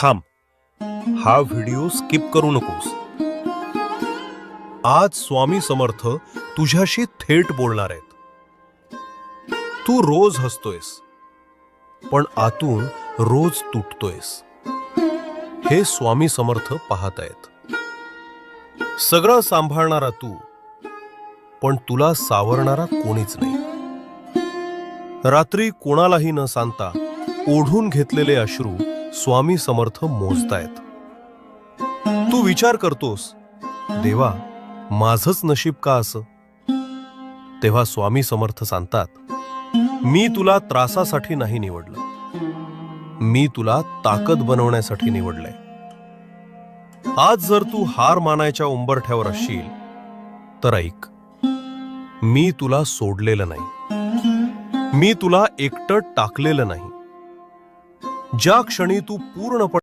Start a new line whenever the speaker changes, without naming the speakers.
थांब, हा video skip करू नकोस. आज स्वामी समर्थ तुझ्याशी थेट बोलणार आहेत. तू रोज हसतोयस, पण आतून रोज तुटतोयस. हे स्वामी समर्थ पाहत आहेत. सगळं सांभाळणारा तू, पण तुला सावरणारा कोणीच नाही. रात्री कोणालाही न सांगता ओढून घेतलेले अश्रू स्वामी समर्थ मोजतायत. तू विचार करतोस, देवा, माझंच नशीब का असं? तेव्हा स्वामी समर्थ सांगतात, मी तुला त्रासासाठी नाही निवडलं, मी तुला ताकद बनवण्यासाठी निवडलंय. आज जर तू हार मानायच्या उंबरठ्यावर असशील तर ऐक, मी तुला सोडलेलं नाही, मी तुला एकटं टाकलेलं नाही. ज्या क्षणी तू पूर्णपणे